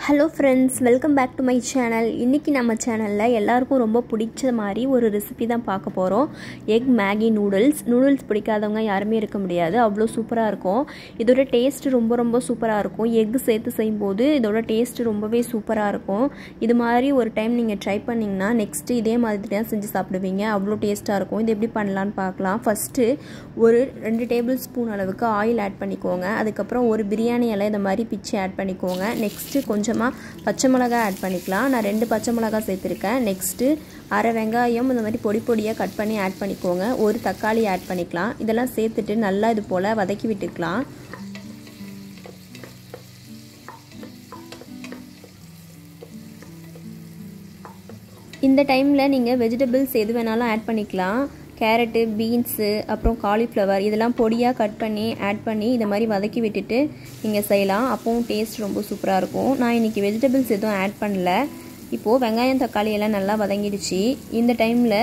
Hello friends, welcome back to my channel. இன்னைக்கு நம்ம சேனல்ல எல்லாருக்கும் ரொம்ப பிடிச்ச மாதிரி ஒரு ரெசிபி தான் பார்க்க போறோம். எக் மேகி நூடுல்ஸ் பிடிக்காதவங்க யாருமே இருக்க முடியாது. அவ்ளோ சூப்பரா இருக்கும். இதோட டேஸ்ட் ரொம்ப சூப்பரா இருக்கும். எக் சேர்த்து செய்யும்போது இதோட டேஸ்ட் ரொம்பவே சூப்பரா இருக்கும். இது மாதிரி ஒரு டைம் நீங்க ட்ரை பண்ணீங்கனா நெக்ஸ்ட் இதே மாதிரி தான் செஞ்சு சாப்பிடுவீங்க. அவ்ளோ டேஸ்டா இருக்கும். இது எப்படி பண்ணலாம்னு பார்க்கலாம். ஃபர்ஸ்ட் ஒரு 2 டேபிள் ஸ்பூன் அளவுக்கு ஆயில் ஆட் பண்ணிக்கோங்க. அதுக்கு அப்புறம் ஒரு பிரியாணி இலை இந்த மாதிரி பிச்சு ஆட் பண்ணிக்கோங்க. நெக்ஸ்ட் கொஞ்சமா பச்சை மிளகாய் ஆட் பண்ணிக்கலாம். நான் 2 பச்சை மிளகாய் சேர்த்திருக்கேன். நெக்ஸ்ட் அரை வெங்காயம் இந்த மாதிரி பொடியா கட் பண்ணி ஆட் பண்ணிக்கோங்க. ஒரு தக்காளி ஆட் பண்ணிக்கலாம். இதெல்லாம் சேர்த்துட்டு நல்லா இது போல வதக்கி விட்டுக்கலாம். இந்த டைம்ல நீங்க வெஜிடபிள்ஸ் எது வேணாலும் ஆட் பண்ணிக்கலாம். கேரட், பீன்ஸ், அப்புறம் காலிஃப்ளவர் இதெல்லாம் பொடியா கட் பண்ணி ஆட் பண்ணி இந்த மாதிரி வதக்கி விட்டுட்டு நீங்க செய்யலாம். அப்பவும் டேஸ்ட் ரொம்ப சூப்பரா இருக்கும். நான் இன்னைக்கு வெஜிடபிள்ஸ் எதுவும் ஆட் பண்ணல. இப்போ வெங்காயம் தக்காளி எல்லாம் நல்லா வதங்கிடுச்சு. இந்த டைம்ல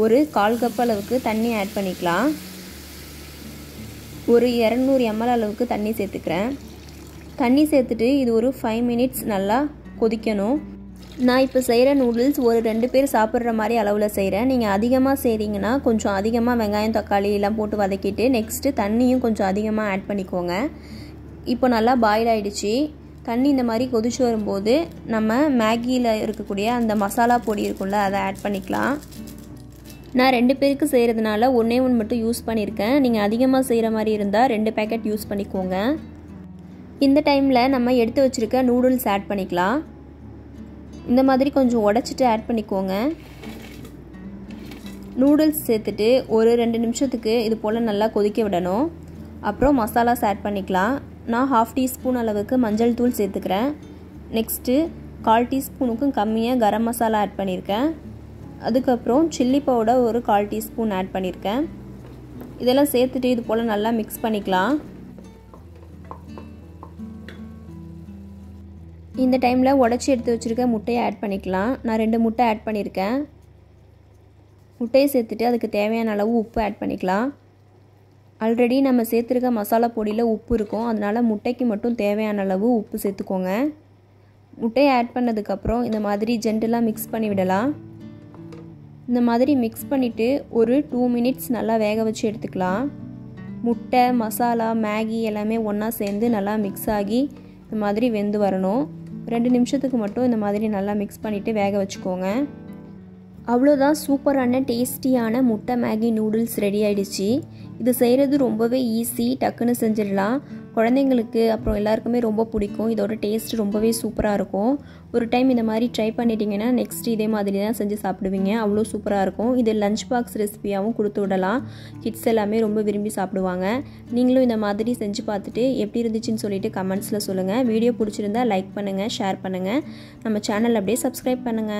ஒரு 1/4 கப் அளவுக்கு தண்ணி ஆட் பண்ணிக்கலாம். ஒரு 200 ml அளவுக்கு தண்ணி சேர்த்துக்கிறேன். தண்ணி சேர்த்துட்டு இது ஒரு 5 மினிட்ஸ் நல்லா கொதிக்கணும். நான் இப்போ செய்கிற நூடுல்ஸ் ஒரு 2 பேர் சாப்பிட்ற மாதிரி அளவில் செய்கிறேன். நீங்கள் அதிகமாக செய்கிறீங்கன்னா கொஞ்சம் அதிகமாக வெங்காயம் தக்காளி எல்லாம் போட்டு வதக்கிட்டு நெக்ஸ்ட்டு தண்ணியும் கொஞ்சம் அதிகமாக ஆட் பண்ணிக்கோங்க. இப்போ நல்லா பாயில் ஆகிடுச்சு. தண்ணி இந்த மாதிரி கொதிச்சு வரும்போது நம்ம மேகியில் இருக்கக்கூடிய அந்த மசாலா பொடி இருக்கும்ல அதை ஆட் பண்ணிக்கலாம். நான் 2 பேருக்கு செய்கிறதுனால ஒன்றே மட்டும் யூஸ் பண்ணியிருக்கேன். நீங்கள் அதிகமாக செய்கிற மாதிரி இருந்தால் 2 பேக்கெட் யூஸ் பண்ணிக்கோங்க. இந்த டைமில் நம்ம எடுத்து வச்சுருக்க நூடுல்ஸ் ஆட் பண்ணிக்கலாம். இந்த மாதிரி கொஞ்சம் உடைச்சிட்டு ஆட் பண்ணிக்கோங்க. நூடுல்ஸ் சேர்த்துட்டு ஒரு 2 நிமிஷத்துக்கு இது போல் நல்லா கொதிக்க விடணும். அப்புறம் மசாலாஸ் ஆட் பண்ணிக்கலாம். நான் 1/2 டீஸ்பூன் அளவுக்கு மஞ்சள் தூள் சேர்த்துக்கிறேன். நெக்ஸ்ட்டு 1/4 டீஸ்பூனுக்கும் கம்மியாக கரம் மசாலா ஆட் பண்ணியிருக்கேன். அதுக்கப்புறம் சில்லி பவுடர் ஒரு 1/4 டீஸ்பூன் ஆட் பண்ணியிருக்கேன். இதெல்லாம் சேர்த்துட்டு இது போல் நல்லா மிக்ஸ் பண்ணிக்கலாம். இந்த டைமில் உடச்சி எடுத்து வச்சுருக்க முட்டையை ஆட் பண்ணிக்கலாம். நான் 2 முட்டை ஆட் பண்ணியிருக்கேன். முட்டையை சேர்த்துட்டு அதுக்கு தேவையான அளவு உப்பு ஆட் பண்ணிக்கலாம். ஆல்ரெடி நம்ம சேர்த்துருக்க மசாலா பொடியில் உப்பு இருக்கும். அதனால் முட்டைக்கு மட்டும் தேவையான அளவு உப்பு சேர்த்துக்கோங்க. முட்டையை ஆட் பண்ணதுக்கப்புறம் இந்த மாதிரி ஜென்டலாக மிக்ஸ் பண்ணி விடலாம். இந்த மாதிரி மிக்ஸ் பண்ணிவிட்டு ஒரு 2 மினிட்ஸ் நல்லா வேக வச்சு எடுத்துக்கலாம். முட்டை, மசாலா, மேகி எல்லாமே ஒன்றா சேர்ந்து நல்லா மிக்ஸ் ஆகி இந்த மாதிரி வெந்து வரணும். 2 நிமிஷத்துக்கு மட்டும் இந்த மாதிரி நல்லா மிக்ஸ் பண்ணிவிட்டு வேக வச்சுக்கோங்க. அவ்வளோதான், சூப்பரான டேஸ்டியான முட்டை மேகி நூடுல்ஸ் ரெடி ஆகிடுச்சு. இது செய்கிறது ரொம்பவே ஈஸி, டக்குன்னு செஞ்சிடலாம். குழந்தைங்களுக்கு அப்புறம் எல்லாருக்குமே ரொம்ப பிடிக்கும். இதோட டேஸ்ட் ரொம்பவே சூப்பராக இருக்கும். ஒரு டைம் இந்த மாதிரி ட்ரை பண்ணிட்டீங்கன்னா நெக்ஸ்ட் இதே மாதிரி தான் செஞ்சு சாப்பிடுவீங்க. அவ்வளோ சூப்பராக இருக்கும். இது லஞ்ச் பாக்ஸ் ரெசிபியாகவும் கொடுத்து விடலாம். கிட்ஸ் எல்லாமே ரொம்ப விரும்பி சாப்பிடுவாங்க. நீங்களும் இந்த மாதிரி செஞ்சு பார்த்துட்டு எப்படி இருந்துச்சுன்னு சொல்லிட்டு கமெண்ட்ஸில் சொல்லுங்கள். வீடியோ பிடிச்சிருந்தா லைக் பண்ணுங்கள், ஷேர் பண்ணுங்கள். நம்ம சேனல் அப்படியே சப்ஸ்கிரைப் பண்ணுங்கள்.